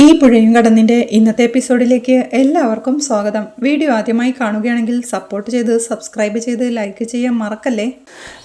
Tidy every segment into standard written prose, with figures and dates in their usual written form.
ഈ പുഴയും കടന്നിൻ്റെ ഇന്നത്തെ എപ്പിസോഡിലേക്ക് എല്ലാവർക്കും സ്വാഗതം. വീഡിയോ ആദ്യമായി കാണുകയാണെങ്കിൽ സപ്പോർട്ട് ചെയ്ത് സബ്സ്ക്രൈബ് ചെയ്ത് ലൈക്ക് ചെയ്യാൻ മറക്കല്ലേ.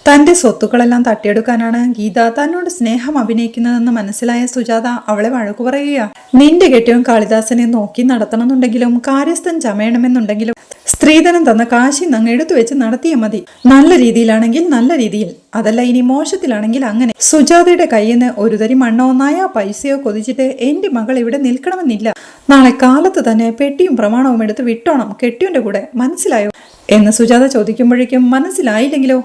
തൻ്റെ സ്വത്തുക്കളെല്ലാം തട്ടിയെടുക്കാനാണ് ഗീത തന്നോട് സ്നേഹം അഭിനയിക്കുന്നതെന്ന് മനസ്സിലായ സുജാത അവളെ വഴക്കു പറയുക. നിന്റെ കെട്ടിയവൻ കാളിദാസനെ നോക്കി നടത്തണമെന്നുണ്ടെങ്കിലും കാര്യസ്ഥൻ ചമയണമെന്നുണ്ടെങ്കിലും സ്ത്രീധനം തന്ന കാശി നങ്ങ് എടുത്തു വെച്ച് നടത്തിയാൽ മതി. നല്ല രീതിയിലാണെങ്കിൽ നല്ല രീതിയിൽ, അതല്ല ഇനി മോശത്തിലാണെങ്കിൽ അങ്ങനെ. സുജാതയുടെ കയ്യിൽ നിന്ന് ഒരു തരി മണ്ണോ നായോ പൈസയോ കൊതിച്ചിട്ട് എന്റെ മകൾ ഇവിടെ നിൽക്കണമെന്നില്ല. നാളെ കാലത്ത് തന്നെ പെട്ടിയും പ്രമാണവും എടുത്ത് വിട്ടോണം കെട്ടിയവന്റെ കൂടെ, മനസ്സിലായോ എന്ന് സുജാത ചോദിക്കുമ്പോഴേക്കും മനസ്സിലായില്ലെങ്കിലോ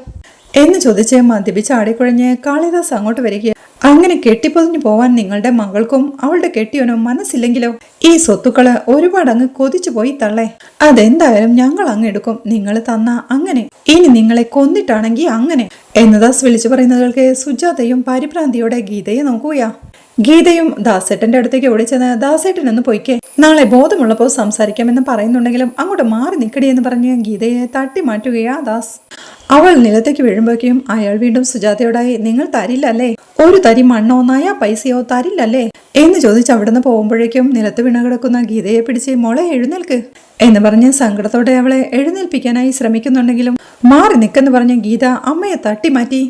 എന്ന് ചോദിച്ച് മദ്യപിച്ച് ആടിക്കുഴഞ്ഞ് കാളിദാസ് അങ്ങോട്ട് വരിക. അങ്ങനെ കെട്ടിപ്പൊതിഞ്ഞു പോവാൻ നിങ്ങളുടെ മകൾക്കും അവളുടെ കെട്ടിയവനും മനസ്സില്ലെങ്കിലോ? ഈ സ്വത്തുക്കള് ഒരുപാട് അങ്ങ് കൊതിച്ചു പോയി തള്ളേ. അതെന്തായാലും ഞങ്ങൾ അങ്ങ് എടുക്കും, നിങ്ങൾ തന്ന അങ്ങനെ. ഇനി നിങ്ങളെ കൊന്നിട്ടാണെങ്കിൽ അങ്ങനെ എന്ന് ദാസ് വിളിച്ചു പറയുന്നവർക്ക് സുജാതയും പരിഭ്രാന്തിയോടെ ഗീതയെ നോക്കുകയാ. ഗീതയും ദാസേട്ടന്റെ അടുത്തേക്ക് ഓടിച്ചെന്ന് ദാസേട്ടനൊന്ന് പൊയ്ക്കേ, നാളെ ബോധമുള്ളപ്പോൾ സംസാരിക്കാമെന്ന് പറയുന്നുണ്ടെങ്കിലും അങ്ങോട്ട് മാറി നിൽക്കടി എന്ന് പറഞ്ഞ് ഗീതയെ തട്ടി മാറ്റുകയാ ദാസ്. അവൾ നിലത്തേക്ക് വീഴുമ്പോഴേക്കും അയാൾ വീണ്ടും സുജാതയോടായി, നിങ്ങൾ തരില്ലല്ലേ, ഒരു തരി മണ്ണോ നയാ പൈസയോ തരില്ലല്ലേ എന്ന് ചോദിച്ച് അവിടുന്ന് പോകുമ്പോഴേക്കും നിലത്ത് വീണ കിടക്കുന്ന ഗീതയെ പിടിച്ച് മോളെ എഴുന്നേൽക്ക് എന്ന് പറഞ്ഞ് സങ്കടത്തോടെ അവളെ എഴുന്നേൽപ്പിക്കാനായി ശ്രമിക്കുന്നുണ്ടെങ്കിലും മാറി നിൽക്കെന്ന് പറഞ്ഞ ഗീത അമ്മയെ തട്ടി മാറ്റി.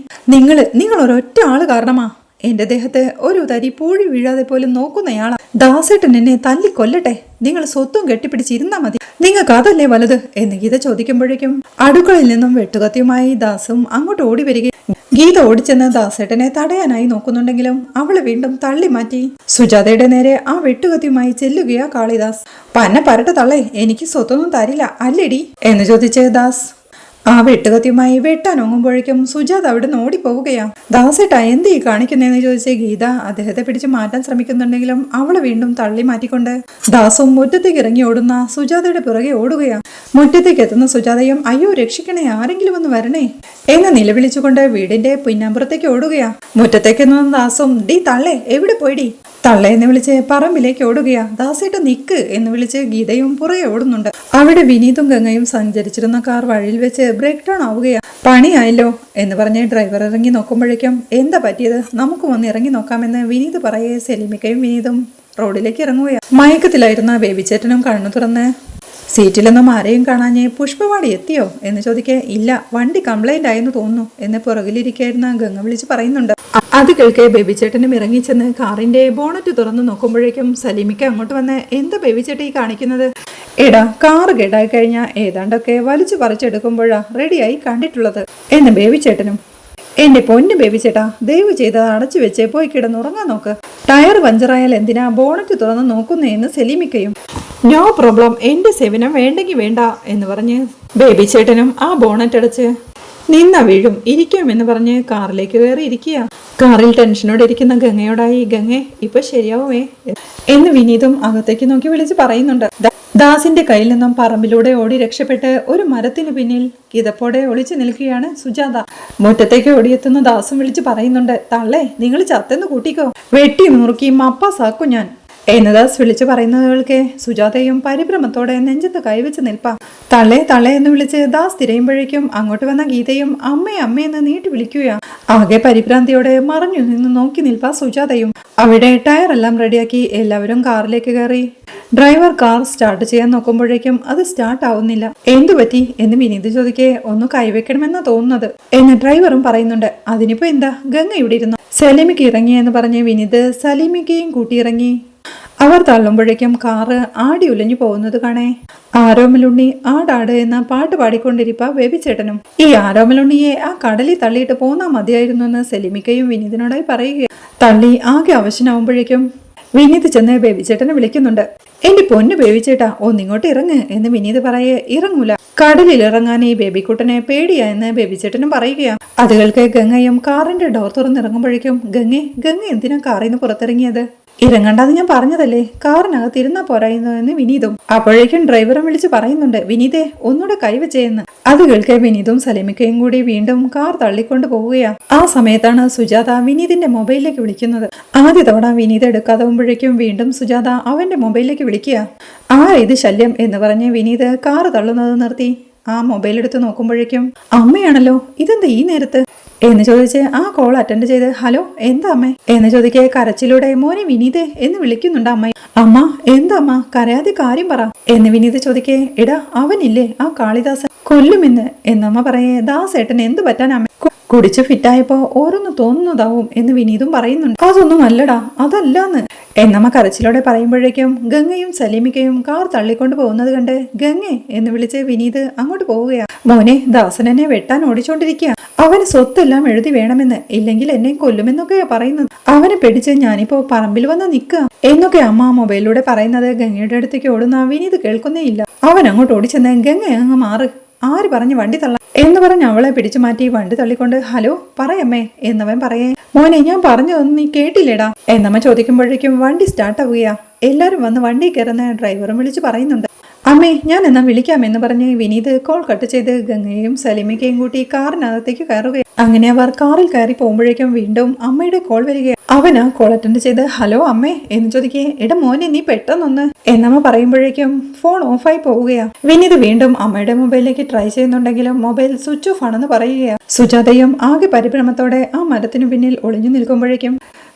നിങ്ങൾ ഒരൊറ്റ ആള് കാരണമാ എന്റെ ദേഹത്ത് ഒരു തരി പൂഴി വീഴാതെ പോലും നോക്കുന്നയാളാ. ദാസേട്ടൻ എന്നെ തല്ലിക്കൊല്ലട്ടെ, നിങ്ങൾ സ്വത്തും കെട്ടിപ്പിടിച്ചിരുന്നാ മതി, നിങ്ങൾക്ക് അതല്ലേ വലുത് എന്ന് ഗീത ചോദിക്കുമ്പോഴേക്കും അടുക്കളയിൽ നിന്നും വെട്ടുകത്തിയുമായി ദാസും അങ്ങോട്ട് ഓടി വരികയും ഗീത ഓടിച്ചെന്ന് ദാസേട്ടനെ തടയാനായി നോക്കുന്നുണ്ടെങ്കിലും അവള് വീണ്ടും തള്ളി മാറ്റി. സുജാതയുടെ നേരെ ആ വെട്ടുകത്തിയുമായി ചെല്ലുകയാ കാളിദാസ്. പന്ന പരട്ട തള്ളേ, എനിക്ക് സ്വത്തൊന്നും തരില്ല അല്ലേടി എന്ന് ചോദിച്ച് ദാസ് ആ വെട്ടുകത്തിയുമായി വെട്ടാനൊങ്ങുമ്പോഴേക്കും സുജാത അവിടെ നിന്ന് ഓടിപ്പോവുകയാ. ദാസേട്ടാ എന്ത് ഈ കാണിക്കുന്നതെന്ന് ചോദിച്ച ഗീത അദ്ദേഹത്തെ പിടിച്ച് മാറ്റാൻ ശ്രമിക്കുന്നുണ്ടെങ്കിലും അവള് വീണ്ടും തള്ളി മാറ്റിക്കൊണ്ട് ദാസും മുറ്റത്തേക്ക് ഇറങ്ങി ഓടുന്ന സുജാതയുടെ പിറകെ ഓടുകയാ. മുറ്റത്തേക്ക് എത്തുന്ന സുജാതയും അയ്യോ രക്ഷിക്കണേ, ആരെങ്കിലും ഒന്ന് വരണേ എന്ന് നിലവിളിച്ചുകൊണ്ട് വീടിന്റെ പിന്നാമ്പുറത്തേക്ക് ഓടുകയാ. മുറ്റത്തേക്ക് എത്തുന്ന ദാസും ഡി തള്ളേ എവിടെ പോയിടി തള്ളേ എന്ന് വിളിച്ച് പറമ്പിലേക്ക് ഓടുകയാ. ദാസേട്ട നിക്ക് എന്ന് വിളിച്ച് ഗീതയും പുറകെ ഓടുന്നുണ്ട്. അവിടെ വിനീതും ഗംഗയും സഞ്ചരിച്ചിരുന്ന കാർ വഴിയിൽ വെച്ച് ബ്രേക്ക് ഡൗൺ ആവുകയാ. പണിയായല്ലോ എന്ന് പറഞ്ഞ് ഡ്രൈവർ ഇറങ്ങി നോക്കുമ്പോഴേക്കും എന്താ പറ്റിയത്, നമുക്ക് വന്ന് ഇറങ്ങി നോക്കാമെന്ന് വിനീത് പറയേ സെലിമിക്കയും വിനീതും റോഡിലേക്ക് ഇറങ്ങുകയാ. മയക്കത്തിലായിരുന്ന ബേബിച്ചേട്ടനും കണ്ണു തുറന്ന് സീറ്റിലൊന്നും ആരെയും കാണാഞ്ഞ് പുഷ്പവാടി എത്തിയോ എന്ന് ചോദിക്കേ ഇല്ല, വണ്ടി കംപ്ലൈന്റ് ആയെന്ന് തോന്നുന്നു എന്ന് പുറകിലിരിക്കായിരുന്ന ഗംഗ വിളിച്ച് പറയുന്നുണ്ട്. അത് കേൾക്കെ ബേബിച്ചേട്ടനും ഇറങ്ങിച്ചെന്ന് കാറിന്റെ ബോണറ്റ് തുറന്നു നോക്കുമ്പോഴേക്കും സലീമിക്ക അങ്ങോട്ട് വന്ന് എന്താ ബേബിച്ചേട്ടൻ ഈ കാണിക്കുന്നത്? എടാ കാറ് കേടായി കഴിഞ്ഞാൽ ഏതാണ്ടൊക്കെ വലിച്ചു പറിച്ചെടുക്കുമ്പോഴാ റെഡിയായി കണ്ടിട്ടുള്ളത് എന്ന് ബേബിച്ചേട്ടനും. എന്റെ പൊന്നു ബേബിച്ചേട്ടാ ദയവ് ചെയ്ത് അടച്ചു വെച്ചേ പോയി കിടന്നുറങ്ങാൻ നോക്ക്, ടയർ പഞ്ചറായാൽ എന്തിനാ ബോണറ്റ് തുറന്ന് നോക്കുന്നതെന്ന് സെലീമിക്കയും. നോ പ്രോബ്ലം, എന്റെ സേവനം വേണ്ടെങ്കിൽ വേണ്ട എന്ന് പറഞ്ഞ് ബേബിച്ചേട്ടനും ആ ബോണറ്റ് അടച്ച് നിന്ന വീഴും ഇരിക്കുമെന്ന് പറഞ്ഞ് കാറിലേക്ക് കയറി ഇരിക്കുക. കാറിൽ ടെൻഷനോടെ ഇരിക്കുന്ന ഗംഗയോടായി ഗംഗേ ഇപ്പൊ ശരിയാവുമേ എന്ന് വിനീതും അകത്തേക്ക് നോക്കി വിളിച്ച് പറയുന്നുണ്ട്. ദാസിന്റെ കയ്യിൽ നിന്നും പറമ്പിലൂടെ ഓടി രക്ഷപ്പെട്ട് ഒരു മരത്തിന് പിന്നിൽ കിതപ്പോടെ ഒളിച്ചു നിൽക്കുകയാണ് സുജാത. മുറ്റത്തേക്ക് ഓടിയെത്തുന്ന ദാസും വിളിച്ച് പറയുന്നുണ്ട് തള്ളേ നിങ്ങൾ ചത്തെന്ന് കൂട്ടിക്കോ, വെട്ടി നുറുക്കി മപ്പാസാക്കും ഞാൻ എന്ന് ദാസ് വിളിച്ചു പറയുന്നതുകൾക്ക് സുജാതയും പരിഭ്രമത്തോടെ നെഞ്ചത്ത് കൈവച്ച് നിൽപ്പാ. തള്ളേ തള്ളേ എന്ന് വിളിച്ച് ദാസ് തിരയുമ്പോഴേക്കും അങ്ങോട്ട് വന്ന ഗീതയും അമ്മയെ അമ്മയെന്ന് നീട്ടി വിളിക്കുകയാ. ആകെ പരിഭ്രാന്തിയോടെ മറഞ്ഞു നിന്ന് നോക്കി നിൽപ്പാ സുജാതയും. അവിടെ ടയറെല്ലാം റെഡിയാക്കി എല്ലാവരും കാറിലേക്ക് കയറി. ഡ്രൈവർ കാർ സ്റ്റാർട്ട് ചെയ്യാൻ നോക്കുമ്പോഴേക്കും അത് സ്റ്റാർട്ട് ആവുന്നില്ല. എന്തു പറ്റി എന്ന് വിനീത് ചോദിക്കേ ഒന്ന് കൈവെക്കണമെന്നാ തോന്നുന്നത് എന്ന് ഡ്രൈവറും പറയുന്നുണ്ട്. അതിനിപ്പോ എന്താ, ഗംഗ ഇവിടെ ഇരുന്നു സലീമിക്ക് ഇറങ്ങി എന്ന് പറഞ്ഞ് വിനീത് സലീമിക്കയും കൂട്ടിയിറങ്ങി. അവർ തള്ളുമ്പോഴേക്കും കാറ് ആടി ഉലഞ്ഞു പോകുന്നത് കാണേ. ആരോമലുണ്ണി ആടാട് എന്ന പാട്ട് പാടിക്കൊണ്ടിരിപ്പ ബേബിച്ചേട്ടനും. ഈ ആരോമലുണ്ണിയെ ആ കടലിൽ തള്ളിയിട്ട് പോന്നാ മതിയായിരുന്നു എന്ന് സെലിമിക്കയും വിനീതിനോടായി പറയുക. തള്ളി ആകെ അവശനാവുമ്പോഴേക്കും വിനീത് ചെന്ന് ബേബിച്ചേട്ടനെ വിളിക്കുന്നുണ്ട്. എന്റെ പൊന്നു ബേബിച്ചേട്ടാ ഒന്നിങ്ങോട്ട് ഇറങ്ങ് എന്ന് വിനീത് പറയേ ഇറങ്ങൂല, കടലിൽ ഇറങ്ങാൻ ഈ ബേബിക്കുട്ടനെ പേടിയാ എന്ന് ബേബിച്ചേട്ടനും പറയുകയാ. അത് കേൾക്കെ ഗംഗയും കാറിന്റെ ഡോർ തുറന്നിറങ്ങുമ്പോഴേക്കും ഗംഗ എന്തിനാ കാറിൽ നിന്ന് പുറത്തിറങ്ങിയത്? ഇറങ്ങണ്ടെന്ന് ഞാൻ പറഞ്ഞതല്ലേ, കാറിനകത്ത് ഇരുന്നാ പോരായിരുന്നു എന്ന് വിനീതും. അപ്പോഴേക്കും ഡ്രൈവറും വിളിച്ച് പറയുന്നുണ്ട് വിനീതേ ഒന്നുകൂടെ കൈവച്ചേന്ന്. അത് കേൾക്കെ വിനീതും സലീമിക്കയും കൂടി വീണ്ടും കാർ തള്ളിക്കൊണ്ട് പോവുകയാ. ആ സമയത്താണ് സുജാത വിനീതിന്റെ മൊബൈലിലേക്ക് വിളിക്കുന്നത്. ആദ്യ തവണ വിനീത് എടുക്കാതാവുമ്പോഴേക്കും വീണ്ടും സുജാത അവന്റെ മൊബൈലിലേക്ക് വിളിക്കുക. ഇത് ശല്യം എന്ന് പറഞ്ഞ് വിനീത് കാറ് തള്ളുന്നത് നിർത്തി ആ മൊബൈൽ എടുത്ത് നോക്കുമ്പോഴേക്കും അമ്മയാണല്ലോ, ഇതെന്താ ഈ നേരത്ത് എന്ന് ചോദിച്ച് ആ കോൾ അറ്റൻഡ് ചെയ്ത് ഹലോ എന്താ അമ്മേ എന്ന് ചോദിക്കെ കരച്ചിലൂടെ മോനെ വിനീതേ എന്ന് വിളിക്കുന്നുണ്ട് അമ്മ. അമ്മ എന്താ അമ്മ കരയാതെ കാര്യം പറ എന്ന് വിനീത് ചോദിക്കേ. എടാ അവനില്ലേ ആ കാളിദാസൻ കൊല്ലുമെന്ന് എന്നമ്മ പറയേ. ദാസേട്ടൻ എന്ത് പറ്റാൻ അമ്മ കുടിച്ച് ഫിറ്റായപ്പോ ഓരോന്ന് തോന്നുന്നതാവും എന്ന് വിനീതും പറയുന്നുണ്ട്. അതൊന്നും അല്ലടാ അതല്ലാന്ന് എന്നമ്മ കരച്ചിലോടെ പറയുമ്പോഴേക്കും ഗംഗയും സലീമിക്കയും കാർ തള്ളിക്കൊണ്ട് പോകുന്നത് കണ്ട് ഗംഗെ എന്ന് വിളിച്ച് വിനീത് അങ്ങോട്ട് പോവുകയാ. മോനെ ദാസൻ എന്നെ വെട്ടാൻ ഓടിച്ചോണ്ടിരിക്കുക. അവന് സ്വത്തെല്ലാം എഴുതി വേണമെന്ന്, ഇല്ലെങ്കിൽ എന്നെ കൊല്ലുമെന്നൊക്കെയാ പറയുന്നത്. അവനെ പിടിച്ച് ഞാനിപ്പോ പറമ്പിൽ വന്ന് നിൽക്കുക എന്നൊക്കെ അമ്മ മൊബൈലിലൂടെ പറയുന്നത് ഗംഗയുടെ അടുത്തേക്ക് ഓടുന്ന വിനീത് കേൾക്കുന്നേ ഇല്ല. അവൻ അങ്ങോട്ട് ഓടിച്ചെന്ന് ഗംഗ അങ്ങ് മാറ്, ആര് പറഞ്ഞു വണ്ടി തള്ള എന്ന് പറഞ്ഞ് അവളെ പിടിച്ചു മാറ്റി വണ്ടി തള്ളിക്കൊണ്ട് ഹലോ പറയമ്മേ എന്നവൻ പറയേ. മോനെ ഞാൻ പറഞ്ഞതൊന്നും നീ കേട്ടില്ലേടാ എന്നമ്മ ചോദിക്കുമ്പോഴേക്കും വണ്ടി സ്റ്റാർട്ടാവുകയാ. എല്ലാരും വന്ന് വണ്ടി കയറുന്ന ഡ്രൈവറും വിളിച്ച് പറയുന്നുണ്ട്. അമ്മേ ഞാൻ എന്നാ വിളിക്കാമെന്ന് പറഞ്ഞ് വിനീത് കോൾ കട്ട് ചെയ്ത് ഗംഗയും സലീമിക്കയും കൂട്ടി കാറിനകത്തേക്ക് കയറുകയാണ്. അങ്ങനെ അവർ കാറിൽ കയറി പോകുമ്പോഴേക്കും വീണ്ടും അമ്മയുടെ കോൾ വരികയാണ്. അവനാ കോൾ അറ്റൻഡ് ചെയ്ത് ഹലോ അമ്മേ എന്ന് ചോദിക്കേ. എടാ മോനെ നീ പെട്ടെന്നൊന്ന് എന്നമ്മ പറയുമ്പോഴേക്കും ഫോൺ ഓഫായി പോവുകയാ. വിനീത് വീണ്ടും അമ്മയുടെ മൊബൈലിലേക്ക് ട്രൈ ചെയ്യുന്നുണ്ടെങ്കിലും മൊബൈൽ സ്വിച്ച് ഓഫ് ആണെന്ന് പറയുകയാ. സുജാതയും ആകെ പരിഭ്രമത്തോടെ ആ മരത്തിനു പിന്നിൽ ഒളിഞ്ഞു നിൽക്കുമ്പോഴേക്കും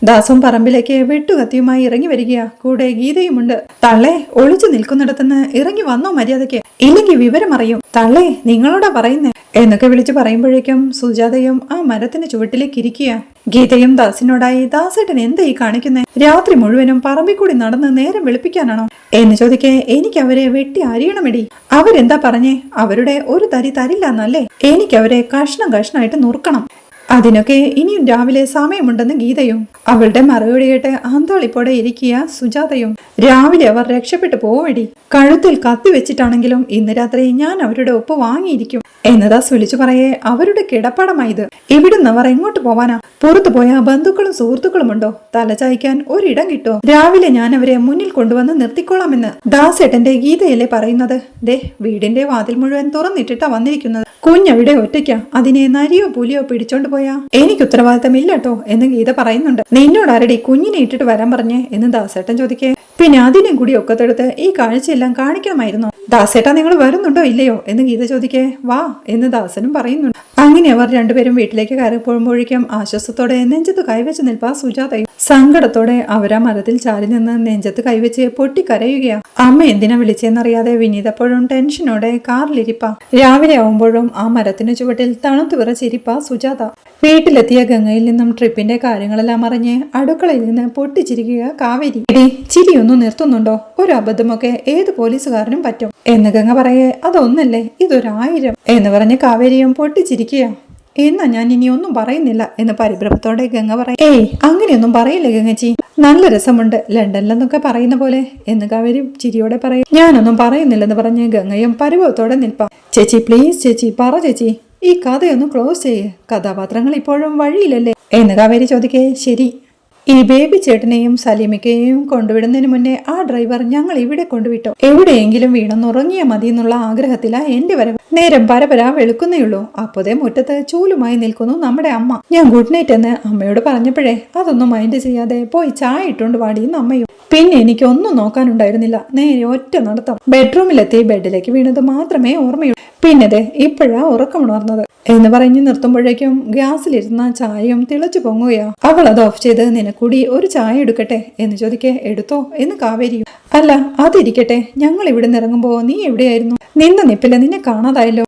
ദാസും പറമ്പിലേക്ക് വെട്ടുകത്തിയുമായി ഇറങ്ങി വരികയാ. കൂടെ ഗീതയുമുണ്ട്. തള്ളേ ഒളിച്ചു നിൽക്കുന്നിടത്തുനിന്ന് ഇറങ്ങി വന്നോ മര്യാദയ്ക്ക്, ഇല്ലെങ്കിൽ വിവരം അറിയും. തള്ളേ നിങ്ങളോടാ പറയുന്നേ എന്നൊക്കെ വിളിച്ചു പറയുമ്പോഴേക്കും സുജാതയും ആ മരത്തിന് ചുവട്ടിലേക്ക് ഇരിക്കുക. ഗീതയും ദാസിനോടായി ദാസേട്ടൻ എന്താ ഈ കാണിക്കുന്നേ, രാത്രി മുഴുവനും പറമ്പിൽ കൂടി നടന്ന് നേരം വെളുപ്പിക്കാനാണോ എന്ന് ചോദിക്കേ. എനിക്ക് അവരെ വെട്ടി അരിയണമെടി. അവരെന്താ പറഞ്ഞേ, അവരുടെ ഒരു തരി തരില്ല എന്നല്ലേ, എനിക്ക് അവരെ കഷ്ണം കഷ്ണമായിട്ട് നുറുക്കണം. അതിനൊക്കെ ഇനിയും രാവിലെ സമയമുണ്ടെന്ന് ഗീതയും. അവളുടെ മറുപടി കേട്ട് അന്തോളിപ്പോടെ ഇരിക്കുക സുജാതയും. രാവിലെ അവർ രക്ഷപ്പെട്ടു പോവടി, കഴുത്തിൽ കത്തി വെച്ചിട്ടാണെങ്കിലും ഇന്ന് രാത്രി ഞാൻ അവരുടെ ഒപ്പ് വാങ്ങിയിരിക്കും എന്നദാസ് വിളിച്ചു പറയേ. അവരുടെ കിടപ്പാടമായത്, ഇവിടുന്ന് അവർ എങ്ങോട്ട് പോവാനാ? പുറത്തു പോയ ബന്ധുക്കളും സുഹൃത്തുക്കളും ഉണ്ടോ? തലചായ്ക്കാൻ ഒരിടം കിട്ടോ? രാവിലെ ഞാൻ അവരെ മുന്നിൽ കൊണ്ടുവന്ന് നിർത്തിക്കോളാമെന്ന് ദാസേട്ടന്റെ ഗീതയല്ലേ പറയുന്നത്. ദേ വീടിന്റെ വാതിൽ മുഴുവൻ തുറന്നിട്ടിട്ടാ വന്നിരിക്കുന്നത്. കുഞ്ഞവിടെ ഒറ്റയ്ക്കാ, അതിനെ നരിയോ പുലിയോ പിടിച്ചോണ്ട് പോയാ എനിക്ക് ഉത്തരവാദിത്തമില്ല കേട്ടോ എന്ന് ഗീത പറയുന്നുണ്ട്. നിന്നോട് ആരടി കുഞ്ഞിനെ ഇട്ടിട്ട് വരാൻ പറഞ്ഞേ എന്ന് ദാസേട്ടൻ ചോദിക്കേ. പിന്നെ അതിനും കൂടി ഒക്കത്തെടുത്ത് ഈ കാഴ്ചയെല്ലാം കാണിക്കണമായിരുന്നോ? ദാസേട്ടാ നിങ്ങൾ വരുന്നുണ്ടോ ഇല്ലയോ എന്ന് ഗീത ചോദിക്കേ. വാ എന്ന് ദാസനും പറയുന്നുണ്ട്. അങ്ങനെ അവർ രണ്ടുപേരും വീട്ടിലേക്ക് കയറി പോകുമ്പോഴേക്കും ആശ്വാസത്തോടെ നെഞ്ചത്ത് കൈവച്ച് നിൽപ്പാ സുജാതയും. സങ്കടത്തോടെ അവരാ മരത്തിൽ ചാരി നിന്ന് നെഞ്ചത്ത് കൈവച്ച് പൊട്ടിക്കരയുകയാ. അമ്മ എന്തിനാ വിളിച്ചെന്നറിയാതെ വിനീതപ്പോഴും ടെൻഷനോടെ കാറിലിരിപ്പാ. രാവിലെ ആവുമ്പോഴും ആ മരത്തിന് ചുവട്ടിൽ തണുത്തു വിറച്ചിരിപ്പാ സുജാത. വീട്ടിലെത്തിയ ഗംഗയിൽ നിന്നും ട്രിപ്പിന്റെ കാര്യങ്ങളെല്ലാം അറിഞ്ഞ് അടുക്കളയിൽ നിന്ന് പൊട്ടിച്ചിരിക്കുക കാവേരി. എടി ചിരിയൊന്നും നിർത്തുന്നുണ്ടോ? ഒരു അബദ്ധമൊക്കെ ഏത് പോലീസുകാരനും പറ്റും എന്ന് ഗംഗ പറയേ. അതൊന്നല്ലേ ഇതൊരായിരം എന്ന് പറഞ്ഞ് കാവേരിയും പൊട്ടിച്ചിരിക്കുക. എന്നാ ഞാൻ ഇനി ഒന്നും പറയുന്നില്ല എന്ന് പരിഭ്രമത്തോടെ ഗംഗ പറയും. ഏയ് അങ്ങനെയൊന്നും പറയില്ല ഗംഗച്ചി, നല്ല രസമുണ്ട് ലണ്ടനിലെന്നൊക്കെ പറയുന്ന പോലെ എന്ന് കാവേരി ചിരിയോടെ പറയും. ഞാനൊന്നും പറയുന്നില്ലെന്ന് പറഞ്ഞ് ഗംഗയും പരിഭവത്തോടെ നിൽപ്പാം. ചേച്ചി പ്ലീസ് ചേച്ചി പറ ചേച്ചി, ഈ കഥയൊന്ന് ക്ലോസ് ചെയ്യേ, കഥാപാത്രങ്ങൾ ഇപ്പോഴും വഴിയില്ലല്ലേ എന്ന് കാവേരി ചോദിക്കേ. ശരി, ഈ ബേബി ചേട്ടനെയും സലീമിക്കയെയും കൊണ്ടുവിടുന്നതിന് മുന്നേ ആ ഡ്രൈവർ ഞങ്ങൾ ഇവിടെ കൊണ്ടുവിട്ടോ, എവിടെയെങ്കിലും വീണെന്നുറങ്ങിയാൽ മതി എന്നുള്ള ആഗ്രഹത്തിലാ എന്റെ വരവ്. നേരം പരപരാ വെളുക്കുന്നേയുള്ളൂ. അപ്പോതേ മുറ്റത്ത് ചൂലുമായി നിൽക്കുന്നു നമ്മുടെ അമ്മ. ഞാൻ ഗുഡ് നൈറ്റ് എന്ന് അമ്മയോട് പറഞ്ഞപ്പോഴേ അതൊന്നും മൈൻഡ് ചെയ്യാതെ പോയി ചായ ഇട്ടുകൊണ്ട് വാടിയെന്ന് അമ്മയും. പിന്നെ എനിക്കൊന്നും നോക്കാനുണ്ടായിരുന്നില്ല, നേരെ ഒറ്റ നടത്തം. ബെഡ്റൂമിലെത്തി ബെഡിലേക്ക് വീണത് മാത്രമേ ഓർമ്മയുള്ളൂ. പിന്നതെ ഇപ്പോഴാ ഉറക്കമുണർന്നത് എന്ന് പറഞ്ഞ് നിർത്തുമ്പോഴേക്കും ഗ്യാസിലിരുന്ന ചായയും തിളച്ചു പൊങ്ങുകയാ. അവൾ അത് ഓഫ് ചെയ്ത് നിനക്കൂടി ഒരു ചായ എടുക്കട്ടെ എന്ന് ചോദിക്കേ. എടുത്തോ എന്ന് കാവേരിയും. അല്ല അതിരിക്കട്ടെ, ഞങ്ങൾ ഇവിടെ നിറങ്ങുമ്പോ നീ എവിടെയായിരുന്നു? നിന്ന നിപ്പില്ല, നിന്നെ കാണാതായല്ലോ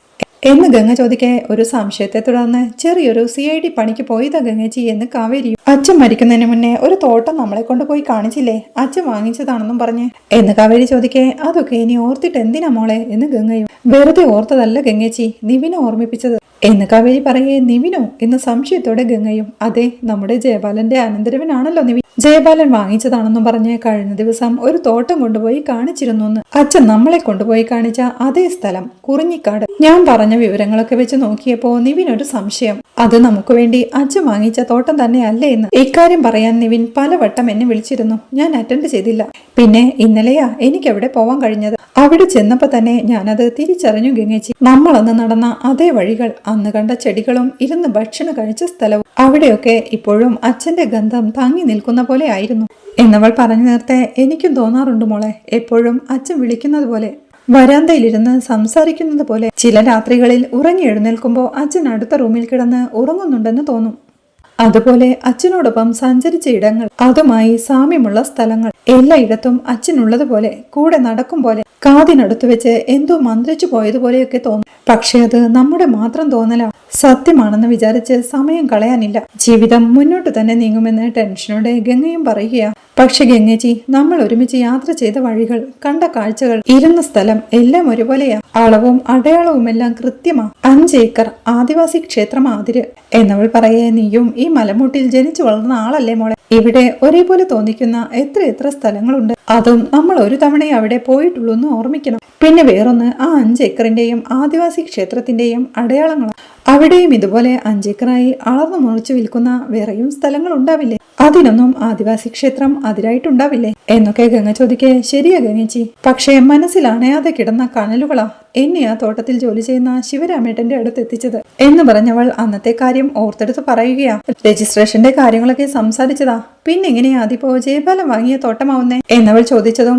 എന്ന് ഗംഗ ചോദിക്കേ. ഒരു സംശയത്തെ തുടർന്ന് ചെറിയൊരു CID പണിക്ക് പോയതാ ഗംഗച്ചി എന്ന് കാവേരിയും. അച്ഛൻ മരിക്കുന്നതിന് മുന്നേ ഒരു തോട്ടം നമ്മളെ കൊണ്ടുപോയി കാണിച്ചില്ലേ, അച്ഛൻ വാങ്ങിച്ചതാണെന്നും പറഞ്ഞ് എന്ന് കാവേരി ചോദിക്കേ. അതൊക്കെ ഇനി ഓർത്തിട്ട് എന്തിനാ മോളെ എന്ന് ഗംഗയും. വെറുതെ ഓർത്തതല്ല ഗംഗച്ചി, നിവിനെ ഓർമ്മിപ്പിച്ചത് എന്ന് കാവേരി പറയേ. നിവിനോ എന്ന് സംശയത്തോടെ ഗംഗയും. അതെ, നമ്മുടെ ജയപാലന്റെ അനന്തരവനാണല്ലോ നിവിൻ. ജയപാലൻ വാങ്ങിച്ചതാണെന്നും പറഞ്ഞ് കഴിഞ്ഞ ദിവസം ഒരു തോട്ടം കൊണ്ടുപോയി കാണിച്ചിരുന്നു. അച്ഛൻ നമ്മളെ കൊണ്ടുപോയി കാണിച്ച അതേ സ്ഥലം കുറിഞ്ഞിക്കാട്. ഞാൻ പറഞ്ഞ വിവരങ്ങളൊക്കെ വെച്ച് നോക്കിയപ്പോ നിവിനൊരു സംശയം, അത് നമുക്ക് വേണ്ടി അച്ഛൻ വാങ്ങിച്ച തോട്ടം തന്നെ അല്ലേ എന്ന്. ഇക്കാര്യം പറയാൻ നിവിൻ പലവട്ടം എന്നെ വിളിച്ചിരുന്നു, ഞാൻ അറ്റൻഡ് ചെയ്തില്ല. പിന്നെ ഇന്നലെയാ എനിക്ക് അവിടെ പോവാൻ കഴിഞ്ഞത്. അവിടെ ചെന്നപ്പോ തന്നെ ഞാനത് തിരിച്ചറിഞ്ഞു ഗംഗേച്ചി. നമ്മളന്ന് നടന്ന അതേ വഴികൾ, അന്ന് കണ്ട ചെടികളും ഇരുന്ന് ഭക്ഷണം കഴിച്ച സ്ഥലവും അവിടെയൊക്കെ ഇപ്പോഴും അച്ഛന്റെ ഗന്ധം തങ്ങി നിൽക്കുന്ന പോലെ ആയിരുന്നു എന്നവൾ പറഞ്ഞു നേരത്തെ എനിക്കും തോന്നാറുണ്ട് മോളെ, എപ്പോഴും അച്ഛൻ വിളിക്കുന്നത് പോലെ. വരാന്തയിലിരുന്ന് സംസാരിക്കുന്നത് പോലെ. ചില രാത്രികളിൽ ഉറങ്ങി എഴുന്നേൽക്കുമ്പോൾ അച്ഛൻ അടുത്ത റൂമിൽ കിടന്ന് ഉറങ്ങുന്നുണ്ടെന്ന് തോന്നും. അതുപോലെ അച്ഛനോടൊപ്പം സഞ്ചരിച്ച ഇടങ്ങൾ, അതുമായി സാമ്യമുള്ള സ്ഥലങ്ങൾ, എല്ലായിടത്തും അച്ഛനുള്ളതുപോലെ, കൂടെ നടക്കും പോലെ, കാതിനടുത്ത് വെച്ച് എന്തോ മന്ത്രിച്ചു പോയതുപോലെയൊക്കെ തോന്നും. പക്ഷെ അത് നമ്മുടെ മാത്രം തോന്നലാ. സത്യമാണെന്ന് വിചാരിച്ച് സമയം കളയാനില്ല. ജീവിതം മുന്നോട്ട് തന്നെ നീങ്ങുമെന്ന് ടെൻഷനോടെ ഗംഗയും പറയുകയാ. പക്ഷെ ഗംഗേജി, നമ്മൾ ഒരുമിച്ച് യാത്ര ചെയ്ത വഴികൾ, കണ്ട കാഴ്ചകൾ, ഇരുന്ന സ്ഥലം എല്ലാം ഒരുപോലെയാ. അളവും അടയാളവും എല്ലാം കൃത്യമാ. 5 ഏക്കർ ആദിവാസി ക്ഷേത്രം അതിര് എന്നവൾ പറയേ, നീയും ഈ മലമൂട്ടിൽ ജനിച്ചു വളർന്ന ആളല്ലേ മോളെ? ഇവിടെ ഒരേപോലെ തോന്നിക്കുന്ന എത്ര സ്ഥലങ്ങളുണ്ട്. അതും നമ്മൾ ഒരു തവണയെ അവിടെ പോയിട്ടുള്ളൂ എന്ന് ഓർമ്മിക്കണം. പിന്നെ വേറൊന്ന്, ആ 5 ഏക്കറിന്റെയും ആദിവാസി ക്ഷേത്രത്തിന്റെയും അടയാളങ്ങളാണ്. അവിടെയും ഇതുപോലെ 5 ഏക്കറായി അളർന്നു മുറിച്ചു വിൽക്കുന്ന വേറെയും സ്ഥലങ്ങൾ ഉണ്ടാവില്ലേ? അതിനൊന്നും ആദിവാസി ക്ഷേത്രം അതിരായിട്ടുണ്ടാവില്ലേ എന്നൊക്കെ ഗംഗ ചോദിക്കേ, ശരിയാ ഗംഗേച്ചി. പക്ഷേ മനസ്സിൽ അണയാതെ കിടന്ന കനലുകളാ എന്നെ ആ തോട്ടത്തിൽ ജോലി ചെയ്യുന്ന ശിവരാമേട്ടന്റെ അടുത്ത് എത്തിച്ചത് എന്ന് പറഞ്ഞവൾ അന്നത്തെ കാര്യം ഓർത്തെടുത്ത് പറയുകയാ. രജിസ്ട്രേഷന്റെ കാര്യങ്ങളൊക്കെ സംസാരിച്ചതാ. പിന്നെ എങ്ങനെയാ അതിപ്പോ ജയപാലം വാങ്ങിയ തോട്ടമാവുന്നേ എന്നവൾ ചോദിച്ചതും,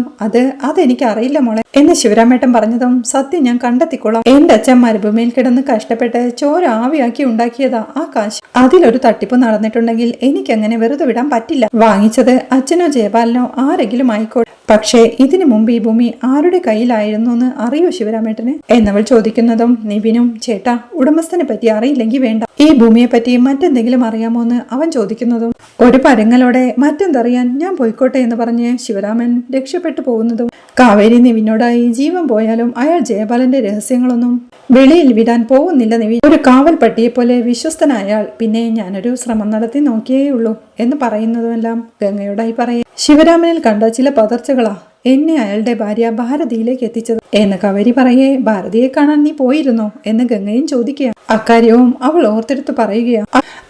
അതെനിക്ക് അറിയില്ല മോളെ എന്ന് ശിവരാമേട്ടൻ പറഞ്ഞതും, സത്യം ഞാൻ കണ്ടെത്തിക്കോളാം. എന്റെ അച്ഛൻ മരുഭൂമിയിൽ കിടന്ന് കഷ്ടപ്പെട്ട് ചോര ആവിയാക്കി ഉണ്ടാക്കിയതാ ആ കാശ്. അതിലൊരു തട്ടിപ്പ് നടന്നിട്ടുണ്ടെങ്കിൽ എനിക്കങ്ങനെ വെറുതെ വിടാൻ പറ്റില്ല. വാങ്ങിച്ചത് അച്ഛനോ ജയപാലനോ ആരെങ്കിലും ആയിക്കോട്ടെ. പക്ഷേ ഇതിനു മുമ്പ് ഈ ഭൂമി ആരുടെ കയ്യിലായിരുന്നു എന്ന് അറിയോ ശിവരാമേട്ടന് എന്നവൾ ചോദിക്കുന്നതും, നിവിനും ചേട്ടാ, ഉടമസ്ഥനെ പറ്റി അറിയില്ലെങ്കിൽ വേണ്ട, ഈ ഭൂമിയെ പറ്റി മറ്റെന്തെങ്കിലും അറിയാമോ എന്ന് അവൻ ചോദിക്കുന്നതും, ഒരു പരങ്ങളോടെ മറ്റെന്തറിയാൻ, ഞാൻ പോയിക്കോട്ടെ എന്ന് പറഞ്ഞ് ശിവരാമൻ രക്ഷപ്പെട്ടു പോകുന്നതും, കാവേരി നിവിനോടായി ജീവൻ പോയാലും അയാൾ ജയപാലന്റെ രഹസ്യങ്ങളൊന്നും വെളിയിൽ വിടാൻ പോകുന്നില്ല. നിവി ഒരു കാവൽ പട്ടിയെ പോലെ വിശ്വസ്തനായാൾ. പിന്നെ ഞാനൊരു ശ്രമം നടത്തി നോക്കിയേയുള്ളൂ എന്ന് പറയുന്നതുമെല്ലാം ഗംഗയോടായി പറയേ. ശിവരാമനിൽ കണ്ട ചില പതർച്ചകളാ എന്നെ അയാളുടെ ഭാര്യ ഭാരതിയിലേക്ക് എത്തിച്ചത് എന്ന് കാവേരി പറയേ. ഭാരതിയെ കാണാൻ നീ പോയിരുന്നോ എന്ന് ഗംഗയും ചോദിക്കുക. അക്കാര്യവും അവൾ ഓർത്തെടുത്ത് പറയുകയാ.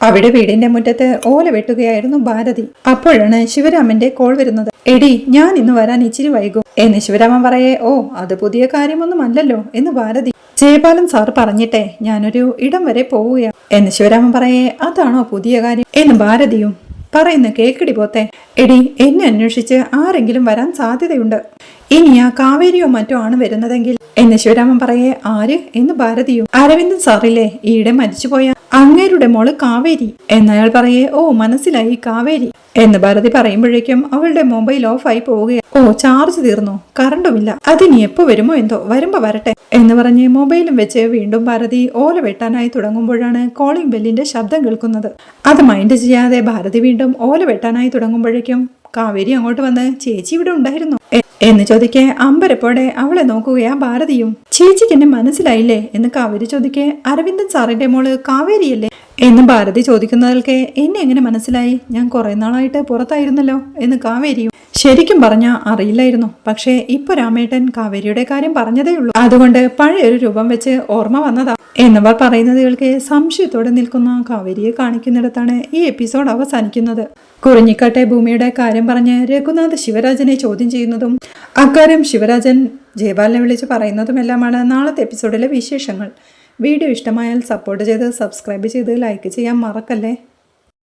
അവിടെ വീടിന്റെ മുറ്റത്ത് ഓല വെട്ടുകയായിരുന്നു ഭാരതി. അപ്പോഴാണ് ശിവരാമന്റെ കോൾ വരുന്നത്. എടി, ഞാൻ ഇന്ന് വരാൻ ഇച്ചിരി വൈകും എന്ന് ശിവരാമൻ പറയേ. ഓ, അത് പുതിയ കാര്യമൊന്നും അല്ലല്ലോ എന്ന് ഭാരതി. ജയപാലൻ സാർ പറഞ്ഞിട്ടെ ഞാനൊരു ഇടം വരെ പോവുകയാ എന്ന് ശിവരാമൻ പറയേ. അതാണോ പുതിയ കാര്യം എന്ന് ഭാരതിയും പറയുന്ന കേക്കടി പോത്തെ. എടി, എന്നെ അന്വേഷിച്ച് ആരെങ്കിലും വരാൻ സാധ്യതയുണ്ട്. ഇനിയാ കാവേരിയോ മറ്റോ ആണ് വരുന്നതെങ്കിൽ എന്ന് ശിവരാമൻ പറയേ. ആര് എന്ന് ഭാരതിയും. അരവിന്ദൻ സാറില്ലേ, ഈയിടെ മരിച്ചുപോയ അങ്ങേരുടെ മോള് കാവേരി എന്നയാൾ പറയേ. ഓ, മനസ്സിലായി, കാവേരി എന്ന് ഭാരതി പറയുമ്പോഴേക്കും അവളുടെ മൊബൈൽ ഓഫായി പോവുകയാണ്. ഓ, ചാർജ് തീർന്നു, കറണ്ടുമില്ല, അതിനി എപ്പോ വരുമോ എന്തോ, വരുമ്പോ വരട്ടെ എന്ന് പറഞ്ഞ് മൊബൈലും വെച്ച് വീണ്ടും ഭാരതി ഓല വെട്ടാനായി തുടങ്ങുമ്പോഴാണ് കോളിംഗ് ബെല്ലിന്റെ ശബ്ദം കേൾക്കുന്നത്. അത് മൈൻഡ് ചെയ്യാതെ ഭാരതി വീണ്ടും ഓല വെട്ടാനായി തുടങ്ങുമ്പോഴേക്കും കാവേരി അങ്ങോട്ട് വന്ന്, ചേച്ചി ഇവിടെ ഉണ്ടായിരുന്നു എന്ന് ചോദിക്കെ അമ്പരപ്പോടെ അവളെ നോക്കുകയാ ഭാരതിയും. ചേച്ചിക്ക് എന്നെ മനസ്സിലായില്ലേ എന്ന് കാവേരി ചോദിക്കെ. അരവിന്ദൻ സാറിന്റെ മോള് കാവേരിയല്ലേ എന്ന് ഭാരതി ചോദിക്കുന്നതിൽക്കെ എന്നെ എങ്ങനെ മനസ്സിലായി? ഞാൻ കുറെ നാളായിട്ട് പുറത്തായിരുന്നല്ലോ എന്ന് കാവേരിയും. ശരിക്കും പറഞ്ഞാ അറിയില്ലായിരുന്നു. പക്ഷേ ഇപ്പൊ രാമേട്ടൻ കാവേരിയുടെ കാര്യം പറഞ്ഞതേ ഉള്ളൂ. അതുകൊണ്ട് പഴയൊരു രൂപം വെച്ച് ഓർമ്മ വന്നതാ എന്നവർ പറയുന്നതുകൾക്ക് സംശയത്തോടെ നിൽക്കുന്ന കാവേരിയെ കാണിക്കുന്നിടത്താണ് ഈ എപ്പിസോഡ് അവസാനിക്കുന്നത്. കുറിഞ്ഞിക്കാട്ടെ ഭൂമിയുടെ കാര്യം പറഞ്ഞ് രഘുനാഥ് ശിവരാജനെ ചോദ്യം ചെയ്യുന്നതും അക്കാര്യം ശിവരാജൻ ജയപാലിനെ വിളിച്ച് പറയുന്നതുമെല്ലാമാണ് നാളത്തെ എപ്പിസോഡിലെ വിശേഷങ്ങൾ. വീഡിയോ ഇഷ്ടമായാൽ സപ്പോർട്ട് ചെയ്ത് സബ്സ്ക്രൈബ് ചെയ്ത് ലൈക്ക് ചെയ്യാൻ മറക്കല്ലേ.